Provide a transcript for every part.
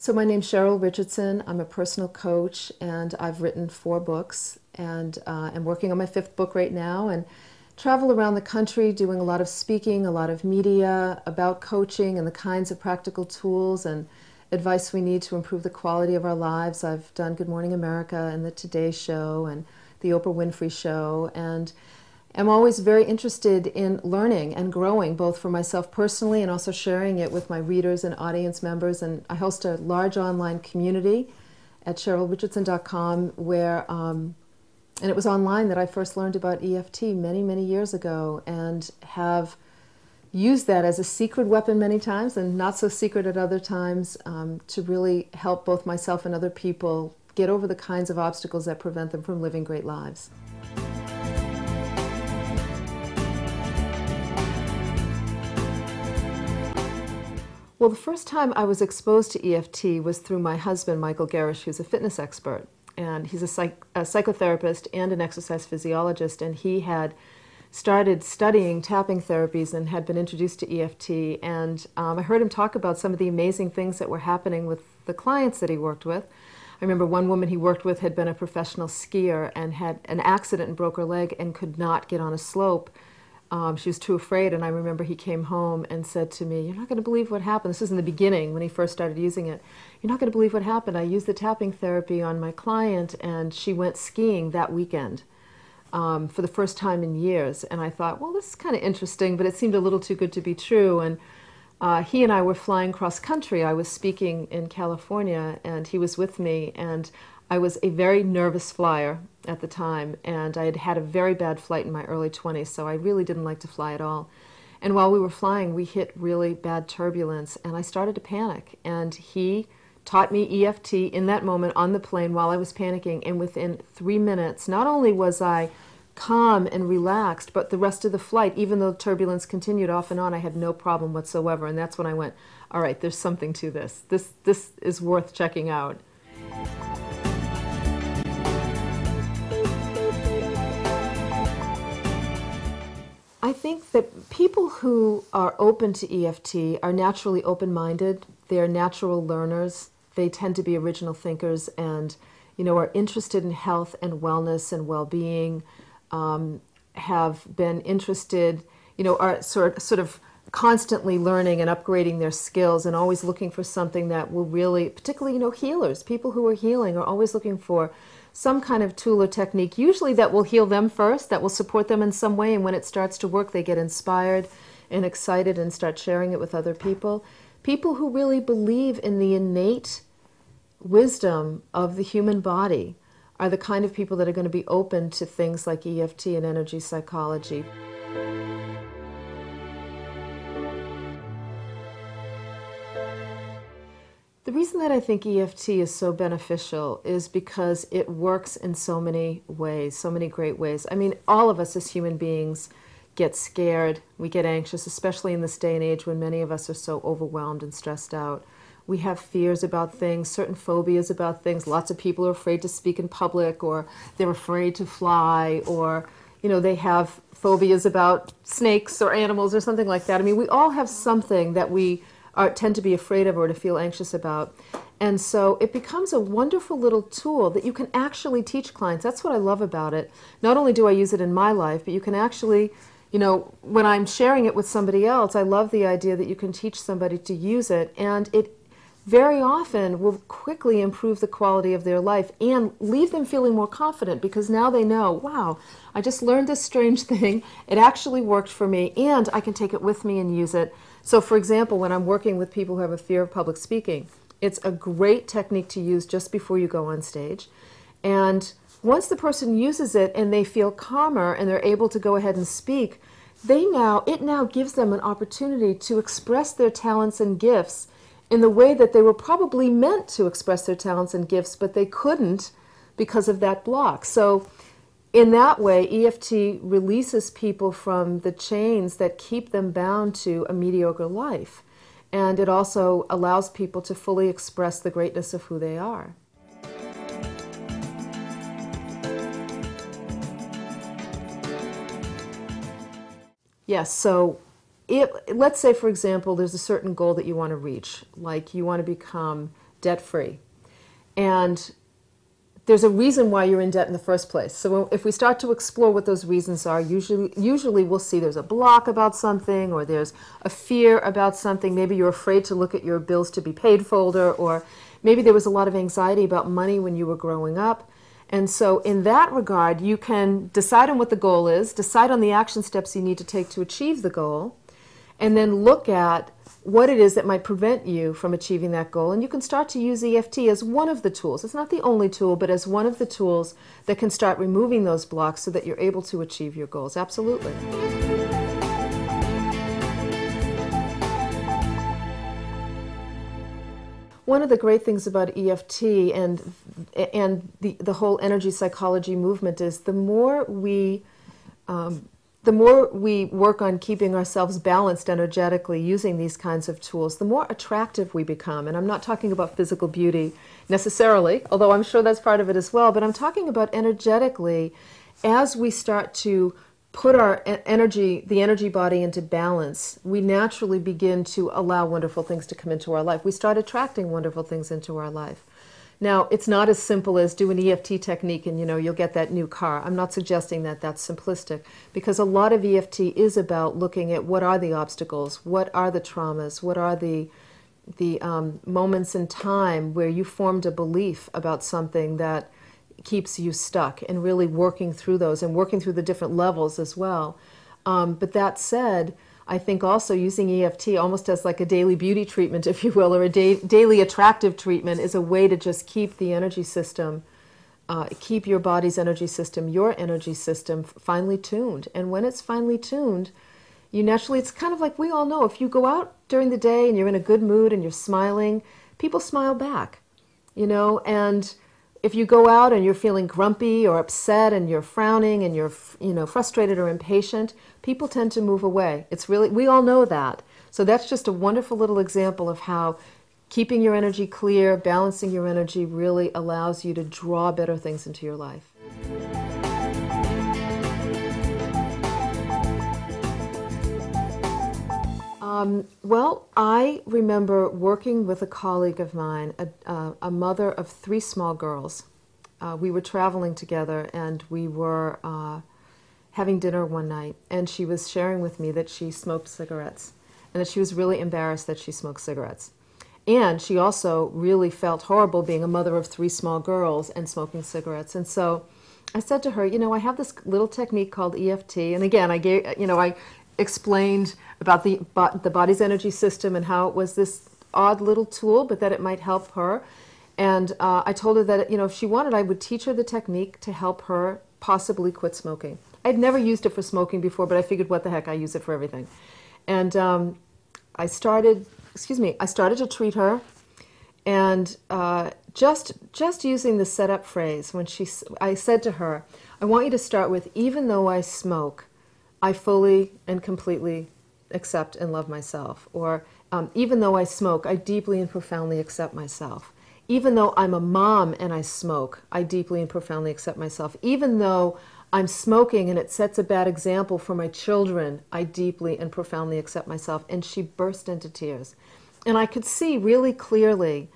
So my name's Cheryl Richardson. I'm a personal coach, and I've written 4 books, and I'm working on my 5th book right now, and travel around the country doing a lot of speaking, a lot of media about coaching and the kinds of practical tools and advice we need to improve the quality of our lives. I've done Good Morning America and the Today Show and the Oprah Winfrey Show, and I'm always very interested in learning and growing, both for myself personally and also sharing it with my readers and audience members. And I host a large online community at CherylRichardson.com and it was online that I first learned about EFT many, many years ago, and have used that as a secret weapon many times and not so secret at other times, to really help both myself and other people get over the kinds of obstacles that prevent them from living great lives. Well, the first time I was exposed to EFT was through my husband, Michael Garish, who's a fitness expert. And he's a psychotherapist and an exercise physiologist, and he had started studying tapping therapies and had been introduced to EFT. And I heard him talk about some of the amazing things that were happening with the clients that he worked with. I remember one woman he worked with had been a professional skier and had an accident and broke her leg and could not get on a slope. She was too afraid, and I remember he came home and said to me, "You're not going to believe what happened." This was in the beginning when he first started using it. "You're not going to believe what happened. I used the tapping therapy on my client, and she went skiing that weekend for the first time in years." And I thought, well, this is kind of interesting, but it seemed a little too good to be true. And he and I were flying cross country. I was speaking in California, and he was with me, and I was a very nervous flyer at the time, and I had had a very bad flight in my early 20s, so I really didn't like to fly at all. And while we were flying, we hit really bad turbulence, and I started to panic. And he taught me EFT in that moment on the plane while I was panicking, and within 3 minutes, not only was I calm and relaxed, but the rest of the flight, even though turbulence continued off and on, I had no problem whatsoever. And that's when I went, all right, there's something to this. This is worth checking out. I think that people who are open to EFT are naturally open-minded. They're natural learners. They tend to be original thinkers, and are interested in health and wellness and well-being. Have been interested, are sort of constantly learning and upgrading their skills, and always looking for something that will really, particularly healers, people who are healing are always looking for some kind of tool or technique, usually that will heal them first, that will support them in some way, and when it starts to work, they get inspired and excited and start sharing it with other people. People who really believe in the innate wisdom of the human body are the kind of people that are going to be open to things like EFT and energy psychology. The reason that I think EFT is so beneficial is because it works in so many ways, so many great ways. I mean, all of us as human beings get scared, we get anxious, especially in this day and age when many of us are so overwhelmed and stressed out. We have fears about things, certain phobias about things. Lots of people are afraid to speak in public, or they're afraid to fly, or they have phobias about snakes or animals or something like that. I mean, we all have something that we tend to be afraid of or to feel anxious about. And so it becomes a wonderful little tool that you can actually teach clients. That's what I love about it. Not only do I use it in my life, but you can actually, when I'm sharing it with somebody else, I love the idea that you can teach somebody to use it, and it very often will quickly improve the quality of their life and leave them feeling more confident, because now they know, wow, I just learned this strange thing, it actually worked for me, and I can take it with me and use it. So for example, when I'm working with people who have a fear of public speaking, it's a great technique to use just before you go on stage. And once the person uses it and they feel calmer and they're able to go ahead and speak, it now gives them an opportunity to express their talents and gifts in the way that they were probably meant to express their talents and gifts, but they couldn't because of that block. So in that way, EFT releases people from the chains that keep them bound to a mediocre life. And it also allows people to fully express the greatness of who they are. Yes, so let's say, for example, there's a certain goal that you want to reach, like you want to become debt-free. And there's a reason why you're in debt in the first place. So if we start to explore what those reasons are, usually we'll see there's a block about something, or there's a fear about something. Maybe you're afraid to look at your bills to be paid folder, or maybe there was a lot of anxiety about money when you were growing up. And so in that regard, you can decide on what the goal is, decide on the action steps you need to take to achieve the goal, and then look at what it is that might prevent you from achieving that goal. And you can start to use EFT as one of the tools. It's not the only tool, but as one of the tools that can start removing those blocks so that you're able to achieve your goals. Absolutely. One of the great things about EFT and the whole energy psychology movement is the more we work on keeping ourselves balanced energetically using these kinds of tools, the more attractive we become. And I'm not talking about physical beauty necessarily, although I'm sure that's part of it as well, but I'm talking about energetically. As we start to put our energy, the energy body, into balance, we naturally begin to allow wonderful things to come into our life. We start attracting wonderful things into our life. Now, it's not as simple as do an EFT technique and, you'll get that new car. I'm not suggesting that that's simplistic, because a lot of EFT is about looking at what are the obstacles, what are the traumas, what are the moments in time where you formed a belief about something that keeps you stuck, and really working through those and working through the different levels as well. But that said, I think also using EFT almost as like a daily beauty treatment, if you will, or a daily attractive treatment, is a way to just keep the energy system, keep your body's energy system, your energy system finely tuned. And when it's finely tuned, you naturally, it's kind of like we all know, if you go out during the day and you're in a good mood and you're smiling, people smile back, and if you go out and you're feeling grumpy or upset and you're frowning and you're frustrated or impatient, people tend to move away. It's really, we all know that. So that's just a wonderful little example of how keeping your energy clear, balancing your energy, really allows you to draw better things into your life. Well, I remember working with a colleague of mine, a mother of 3 small girls. We were traveling together, and we were having dinner one night, and she was sharing with me that she smoked cigarettes, and that she was really embarrassed that she smoked cigarettes. And she also really felt horrible being a mother of 3 small girls and smoking cigarettes. And so I said to her, I have this little technique called EFT, and again, I explained about the body's energy system and how it was this odd little tool, but that it might help her. And I told her that if she wanted, I would teach her the technique to help her possibly quit smoking. I'd never used it for smoking before, but I figured, what the heck, I use it for everything. And I started to treat her, and just using the setup phrase, I said to her, I want you to start with, even though I smoke, I fully and completely accept and love myself. Or even though I smoke, I deeply and profoundly accept myself. Even though I'm a mom and I smoke, I deeply and profoundly accept myself. Even though I'm smoking and it sets a bad example for my children, I deeply and profoundly accept myself. And she burst into tears. And I could see really clearly,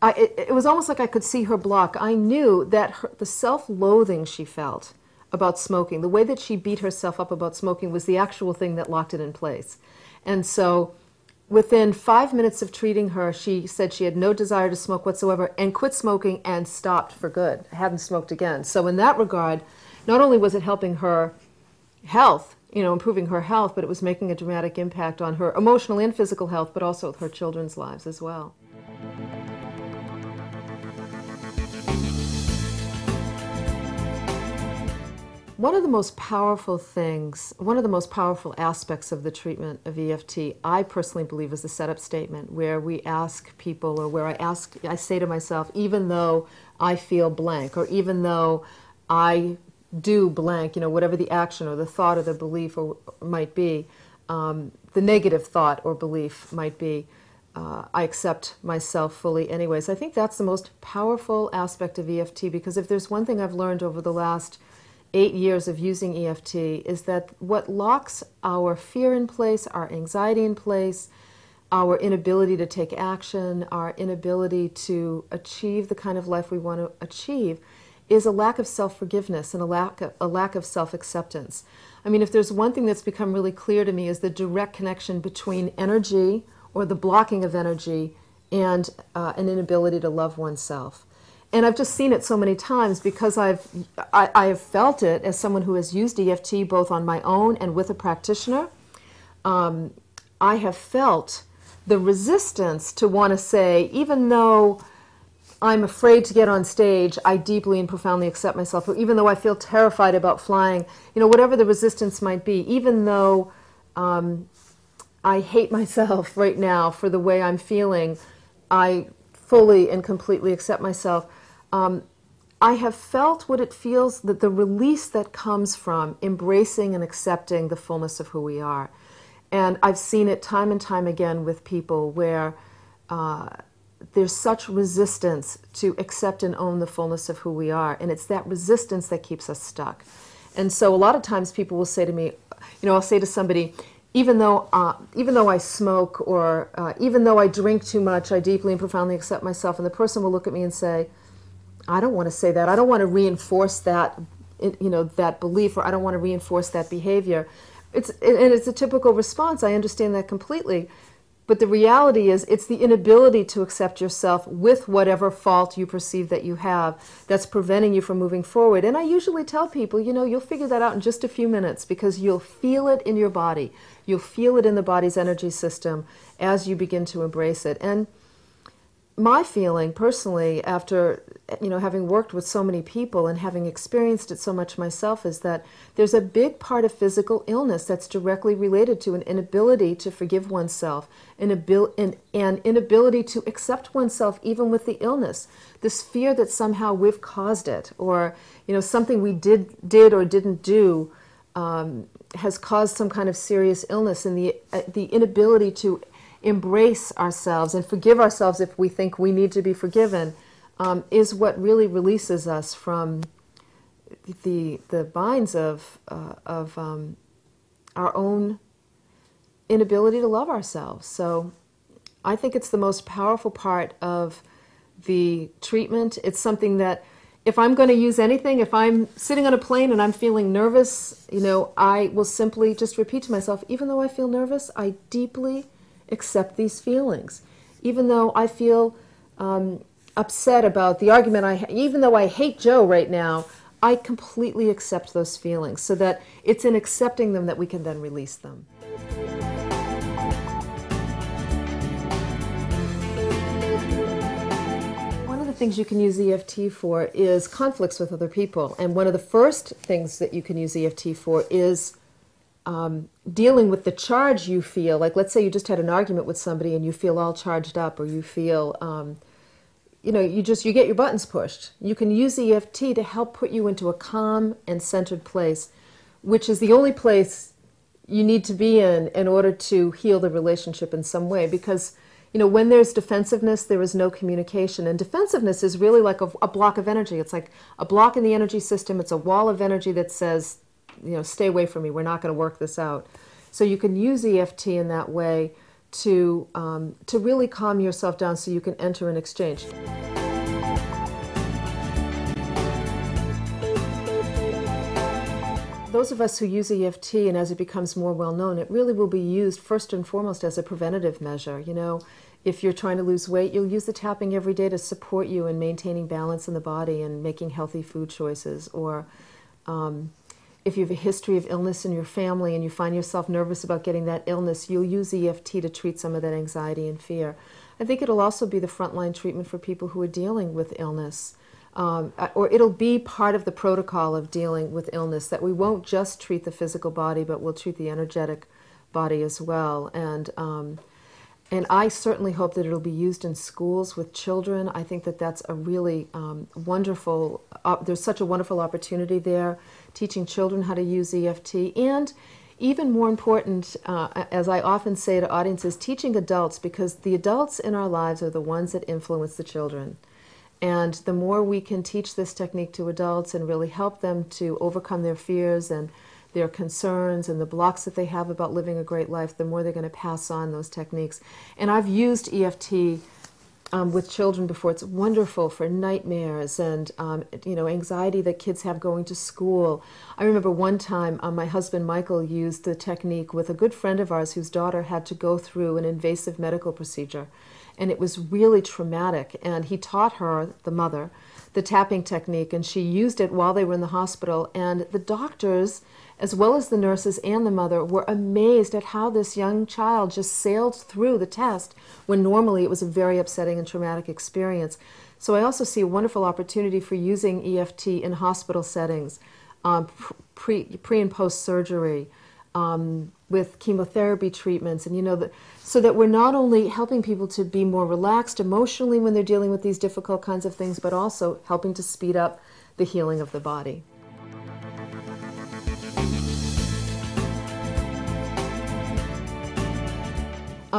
it was almost like I could see her block. I knew that the self-loathing she felt about smoking, the way that she beat herself up about smoking, was the actual thing that locked it in place. And so within 5 minutes of treating her, she said she had no desire to smoke whatsoever and quit smoking and stopped for good, hadn't smoked again. So in that regard, not only was it helping her health, improving her health, but it was making a dramatic impact on her emotional and physical health, but also her children's lives as well. One of the most powerful things, one of the most powerful aspects of the treatment of EFT, I personally believe, is the setup statement, where we ask people, or where I say to myself, even though I feel blank, or even though I do blank, whatever the action or the thought or the belief or might be, the negative thought or belief might be, I accept myself fully anyways. I think that's the most powerful aspect of EFT, because if there's one thing I've learned over the last 8 years of using EFT, is that what locks our fear in place, our anxiety in place, our inability to take action, our inability to achieve the kind of life we want to achieve, is a lack of self-forgiveness and a lack of self-acceptance. I mean, if there's one thing that's become really clear to me is the direct connection between energy, or the blocking of energy, and an inability to love oneself. And I've just seen it so many times because I have felt it as someone who has used EFT both on my own and with a practitioner. I have felt the resistance to want to say, even though I'm afraid to get on stage, I deeply and profoundly accept myself, or even though I feel terrified about flying, whatever the resistance might be, even though I hate myself right now for the way I'm feeling, I fully and completely accept myself. I have felt what it feels, that the release that comes from embracing and accepting the fullness of who we are. And I've seen it time and time again with people where there's such resistance to accept and own the fullness of who we are. And it's that resistance that keeps us stuck. And so a lot of times people will say to me, I'll say to somebody, even though I smoke, or even though I drink too much, I deeply and profoundly accept myself. And the person will look at me and say, I don't want to say that. I don't want to reinforce that, that belief, or I don't want to reinforce that behavior. It's a typical response. I understand that completely. But the reality is, it's the inability to accept yourself with whatever fault you perceive that you have that's preventing you from moving forward. And I usually tell people, you'll figure that out in just a few minutes, because you'll feel it in your body. You'll feel it in the body's energy system as you begin to embrace it. And my feeling personally, after having worked with so many people and having experienced it so much myself, is that there's a big part of physical illness that's directly related to an inability to forgive oneself, an inability to accept oneself even with the illness. This fear that somehow we've caused it, or something we did or didn't do has caused some kind of serious illness, and the inability to embrace ourselves and forgive ourselves if we think we need to be forgiven, is what really releases us from the binds of our own inability to love ourselves. So I think it's the most powerful part of the treatment. It's something that, if I'm going to use anything, if I'm sitting on a plane and I'm feeling nervous, I will simply just repeat to myself, even though I feel nervous, I deeply accept these feelings. Even though I feel upset about the argument even though I hate Joe right now, I completely accept those feelings, so that it's in accepting them that we can then release them. One of the things you can use EFT for is conflicts with other people. And one of the first things that you can use EFT for is dealing with the charge you feel. Like, let's say you just had an argument with somebody and you feel all charged up, or you feel, you get your buttons pushed. You can use EFT to help put you into a calm and centered place, which is the only place you need to be in order to heal the relationship in some way. Because, when there's defensiveness, there is no communication. And defensiveness is really like a block of energy. It's like a block in the energy system. It's a wall of energy that says, stay away from me. We're not going to work this out. So you can use EFT in that way to really calm yourself down, so you can enter an exchange. Those of us who use EFT, and as it becomes more well known, it really will be used first and foremost as a preventative measure. If you're trying to lose weight, you'll use the tapping every day to support you in maintaining balance in the body and making healthy food choices. Or if you have a history of illness in your family and you find yourself nervous about getting that illness, you'll use EFT to treat some of that anxiety and fear. I think it'll also be the frontline treatment for people who are dealing with illness. Or it'll be part of the protocol of dealing with illness, that we won't just treat the physical body, but we'll treat the energetic body as well. And I certainly hope that it'll be used in schools with children. I think that that's a really wonderful, there's such a wonderful opportunity there, teaching children how to use EFT. And even more important, as I often say to audiences, teaching adults, because the adults in our lives are the ones that influence the children. And the more we can teach this technique to adults and really help them to overcome their fears and their concerns and the blocks that they have about living a great life, the more they're going to pass on those techniques. And I've used EFT with children before. It's wonderful for nightmares and anxiety that kids have going to school. I remember one time my husband Michael used the technique with a good friend of ours whose daughter had to go through an invasive medical procedure, and it was really traumatic. And he taught her, the mother, the tapping technique, and she used it while they were in the hospital. And the doctors, as well as the nurses and the mother, were amazed at how this young child just sailed through the test when normally it was a very upsetting and traumatic experience. So I also see a wonderful opportunity for using EFT in hospital settings, pre and post surgery, with chemotherapy treatments, and so that we're not only helping people to be more relaxed emotionally when they're dealing with these difficult kinds of things, but also helping to speed up the healing of the body.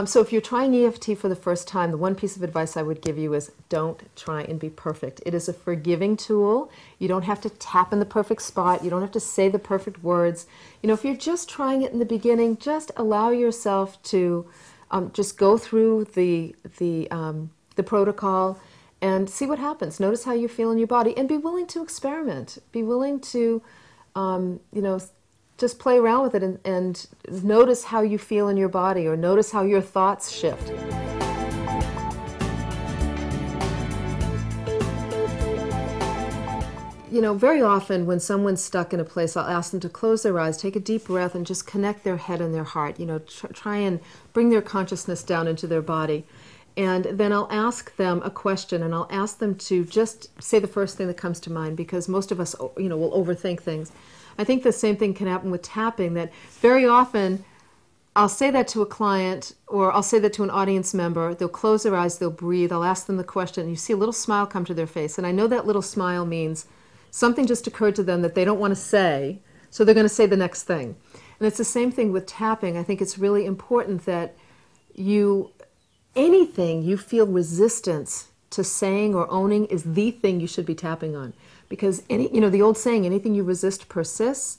So if you're trying EFT for the first time, the one piece of advice I would give you is don't try and be perfect. It is a forgiving tool. You don't have to tap in the perfect spot. You don't have to say the perfect words. If you're just trying it in the beginning, just allow yourself to just go through the protocol and see what happens. Notice how you feel in your body, and be willing to experiment. Be willing to, just play around with it and notice how you feel in your body, or notice how your thoughts shift. Very often when someone's stuck in a place, I'll ask them to close their eyes, take a deep breath, and just connect their head and their heart. Try and bring their consciousness down into their body. And then I'll ask them a question, and I'll ask them to just say the first thing that comes to mind, because most of us, will overthink things. I think the same thing can happen with tapping, that very often I'll say that to a client, or I'll say that to an audience member. They'll close their eyes, they'll breathe, I'll ask them the question, and you see a little smile come to their face. And I know that little smile means something just occurred to them that they don't want to say, so they're going to say the next thing. And it's the same thing with tapping. I think it's really important that anything you feel resistance to saying or owning is the thing you should be tapping on. Because the old saying, anything you resist persists.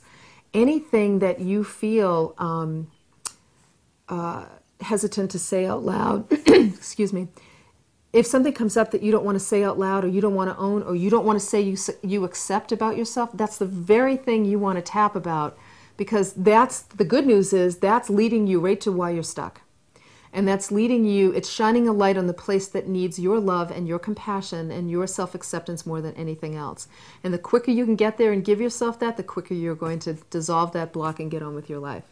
Anything that you feel hesitant to say out loud, excuse me, if something comes up that you don't want to say out loud, or you don't want to own, or you don't want to say you accept about yourself, that's the very thing you want to tap about, because that's the good news is that's leading you right to why you're stuck. And that's leading you, it's shining a light on the place that needs your love and your compassion and your self-acceptance more than anything else. And the quicker you can get there and give yourself that, the quicker you're going to dissolve that block and get on with your life.